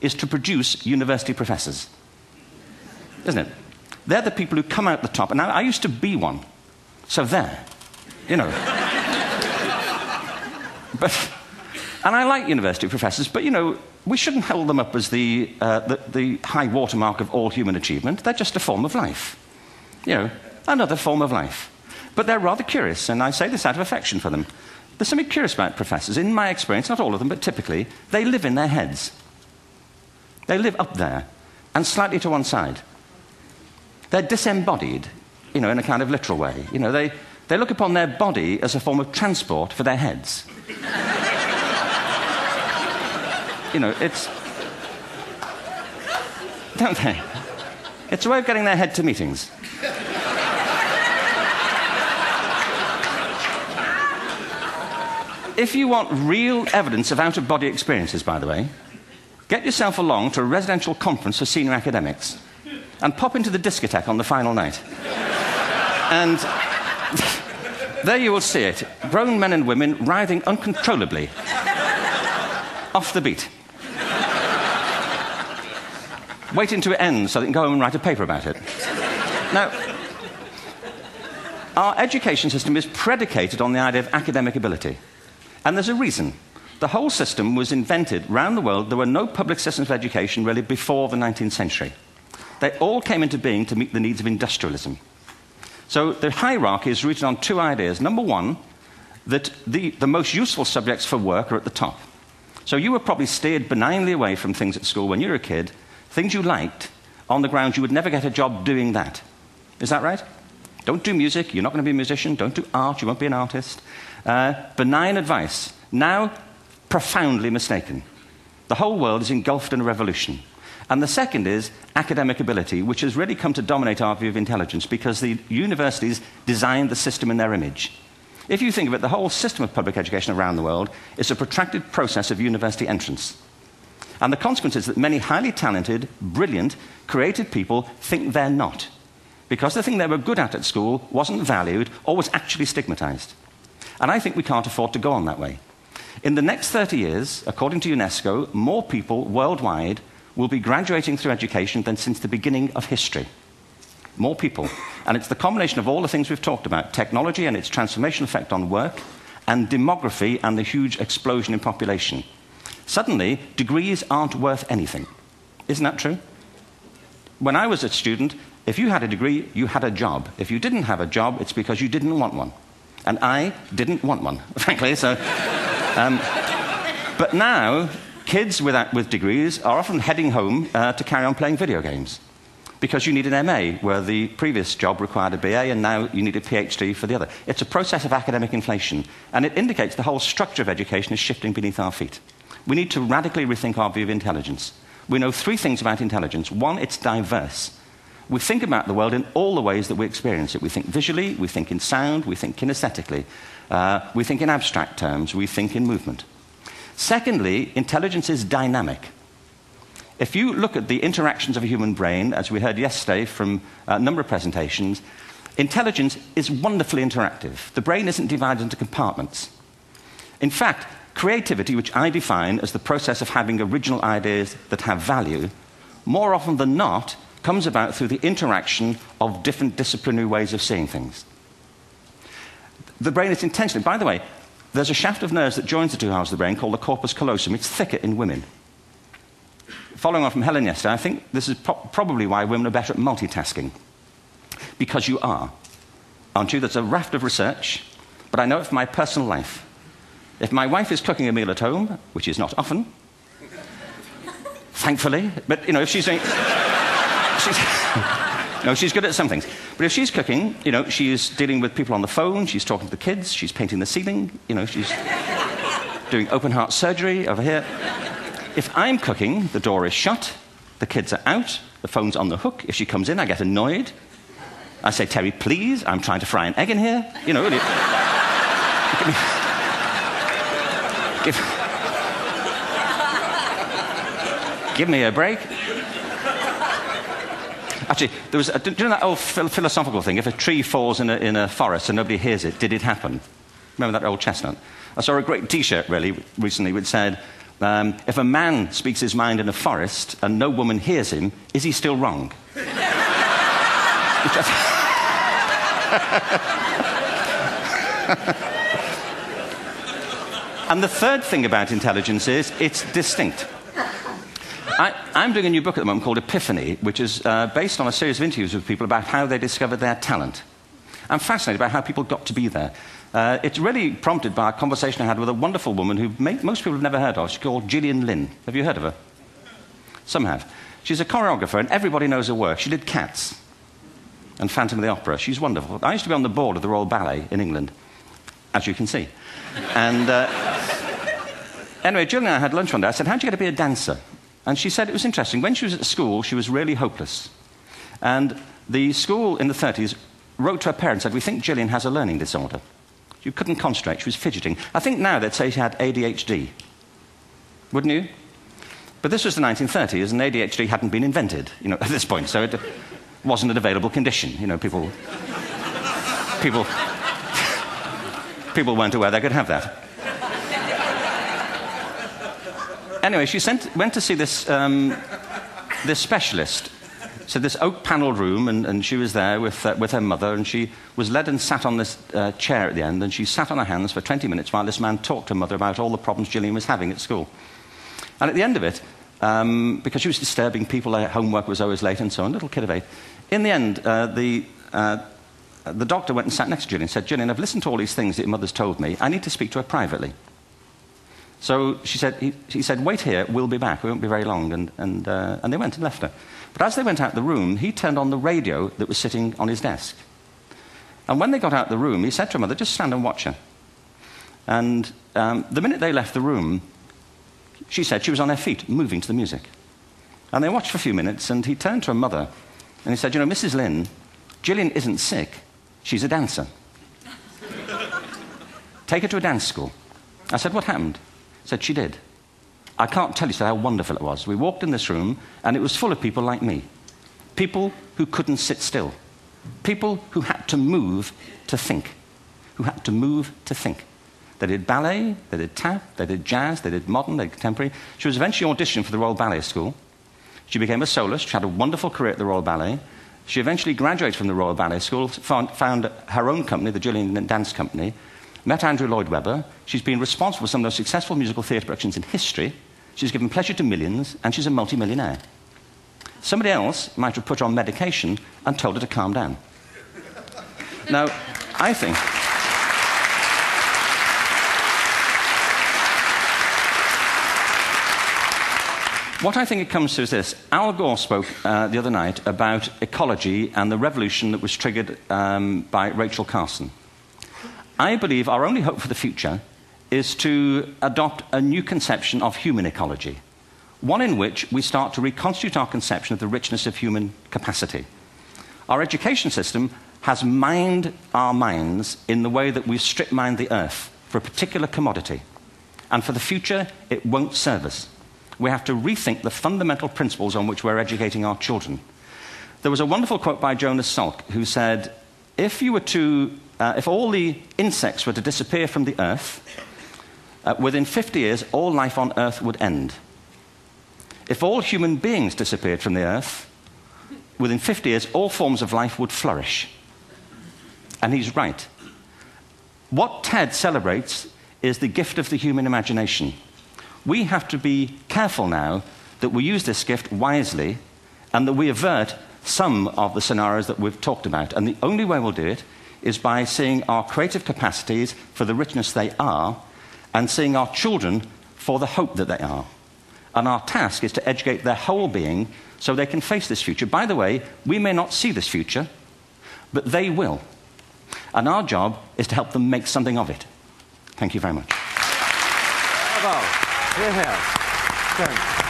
is to produce university professors. Isn't it? They're the people who come out the top. And now, I used to be one. So there. You know. And I like university professors, but, you know, we shouldn't hold them up as the high watermark of all human achievement. They're just a form of life. You know, another form of life. But they're rather curious, and I say this out of affection for them. There's something curious about professors. In my experience, not all of them, but typically, they live in their heads. They live up there, and slightly to one side. They're disembodied, you know, in a kind of literal way. You know, they look upon their body as a form of transport for their heads. You know, it's... Don't they? It's a way of getting their head to meetings. If you want real evidence of out-of-body experiences, by the way, get yourself along to a residential conference for senior academics and pop into the discotheque on the final night. And there you will see it. Grown men and women writhing uncontrollably off the beat. Waiting to end so they can go home and write a paper about it. Now, our education system is predicated on the idea of academic ability. And there's a reason. The whole system was invented around the world. There were no public systems of education really before the 19th century. They all came into being to meet the needs of industrialism. So the hierarchy is rooted on two ideas. Number one, that the most useful subjects for work are at the top. So you were probably steered benignly away from things at school when you were a kid, things you liked, on the grounds you would never get a job doing that. Is that right? Don't do music, you're not going to be a musician. Don't do art, you won't be an artist. Benign advice, now profoundly mistaken. The whole world is engulfed in a revolution. And the second is academic ability, which has really come to dominate our view of intelligence because the universities designed the system in their image. If you think of it, the whole system of public education around the world is a protracted process of university entrance. And the consequence is that many highly talented, brilliant, creative people think they're not, because the thing they were good at school wasn't valued or was actually stigmatized. And I think we can't afford to go on that way. In the next 30 years, according to UNESCO, more people worldwide will be graduating through education than since the beginning of history. More people. And it's the combination of all the things we've talked about, technology and its transformational effect on work, and demography and the huge explosion in population. Suddenly, degrees aren't worth anything. Isn't that true? When I was a student, if you had a degree, you had a job. If you didn't have a job, it's because you didn't want one. And I didn't want one, frankly. So, but now, kids with degrees are often heading home to carry on playing video games. Because you need an MA, where the previous job required a BA, and now you need a PhD for the other. It's a process of academic inflation, and it indicates the whole structure of education is shifting beneath our feet. We need to radically rethink our view of intelligence. We know three things about intelligence. One, it's diverse. We think about the world in all the ways that we experience it. We think visually, we think in sound, we think kinesthetically, we think in abstract terms, we think in movement. Secondly, intelligence is dynamic. If you look at the interactions of a human brain, as we heard yesterday from a number of presentations, intelligence is wonderfully interactive. The brain isn't divided into compartments. In fact, creativity, which I define as the process of having original ideas that have value, more often than not, comes about through the interaction of different disciplinary ways of seeing things. The brain is intentionally... By the way, there's a shaft of nerves that joins the two halves of the brain called the corpus callosum. It's thicker in women. Following on from Helen yesterday, I think this is probably why women are better at multitasking. Because you are. Aren't you? There's a raft of research, but I know it from my personal life. If my wife is cooking a meal at home, which is not often, thankfully, but, you know, if she's doing... No, she's good at some things. But if she's cooking, you know, she's dealing with people on the phone, she's talking to the kids, she's painting the ceiling, you know, she's doing open-heart surgery over here. If I'm cooking, the door is shut, the kids are out, the phone's on the hook. If she comes in, I get annoyed. I say, Terry, please, I'm trying to fry an egg in here. You know, give me a break. Actually, there was do you know that old philosophical thing? If a tree falls in a forest and nobody hears it, did it happen? Remember that old chestnut? I saw a great T-shirt, really, recently, which said, if a man speaks his mind in a forest and no woman hears him, is he still wrong? And the third thing about intelligence is it's distinct. I'm doing a new book at the moment called Epiphany, which is based on a series of interviews with people about how they discovered their talent. I'm fascinated by how people got to be there. It's really prompted by a conversation I had with a wonderful woman who most people have never heard of. She's called Gillian Lynn. Have you heard of her? Some have. She's a choreographer, and everybody knows her work. She did Cats and Phantom of the Opera. She's wonderful. I used to be on the board of the Royal Ballet in England, as you can see. And anyway, Gillian and I had lunch one day. I said, how'd you get to be a dancer? And she said it was interesting. When she was at school, she was really hopeless. And the school in the 30s wrote to her parents and said, we think Gillian has a learning disorder. She couldn't concentrate. She was fidgeting. I think now they'd say she had ADHD. Wouldn't you? But this was the 1930s, and ADHD hadn't been invented, at this point. So it wasn't an available condition. People weren't aware they could have that. Anyway, she went to see this specialist. So this oak-panelled room, and she was there with her mother, and she was led and sat on this chair at the end, and she sat on her hands for 20 minutes while this man talked to her mother about all the problems Gillian was having at school. And at the end of it, because she was disturbing people, her homework was always late and so on, little kid of 8, in the end, the doctor went and sat next to Gillian and said, Gillian, I've listened to all these things that your mother's told me. I need to speak to her privately. So he said, wait here, we'll be back. We won't be very long. And they went and left her. But as they went out the room, he turned on the radio that was sitting on his desk. And when they got out the room, he said to her mother, just stand and watch her. And the minute they left the room, she said she was on her feet, moving to the music. And they watched for a few minutes, and he turned to her mother, and he said, Mrs. Lynn, Gillian isn't sick. She's a dancer. Take her to a dance school. I said, what happened? He said, she did. I can't tell you how wonderful it was. We walked in this room, and it was full of people like me. People who couldn't sit still. People who had to move to think. Who had to move to think. They did ballet, they did tap, they did jazz, they did modern, they did contemporary. She was eventually auditioned for the Royal Ballet School. She became a soloist. She had a wonderful career at the Royal Ballet. She eventually graduated from the Royal Ballet School, found her own company, the Gillian Dance Company, met Andrew Lloyd Webber. She's been responsible for some of the most successful musical theatre productions in history. She's given pleasure to millions, and she's a multi-millionaire. Somebody else might have put her on medication and told her to calm down. Now, I think... What I think it comes to is this. Al Gore spoke the other night about ecology and the revolution that was triggered by Rachel Carson. I believe our only hope for the future is to adopt a new conception of human ecology, one in which we start to reconstitute our conception of the richness of human capacity. Our education system has mined our minds in the way that we've strip-mined the earth for a particular commodity, and for the future, it won't serve us. We have to rethink the fundamental principles on which we're educating our children. There was a wonderful quote by Jonas Salk, who said, if all the insects were to disappear from the earth, within 50 years, all life on earth would end. If all human beings disappeared from the earth, within 50 years, all forms of life would flourish. And he's right. What TED celebrates is the gift of the human imagination. We have to be careful now that we use this gift wisely and that we avert some of the scenarios that we've talked about. And the only way we'll do it is by seeing our creative capacities for the richness they are and seeing our children for the hope that they are. And our task is to educate their whole being so they can face this future. By the way, we may not see this future, but they will. And our job is to help them make something of it. Thank you very much. Bravo. Hierher. Schön.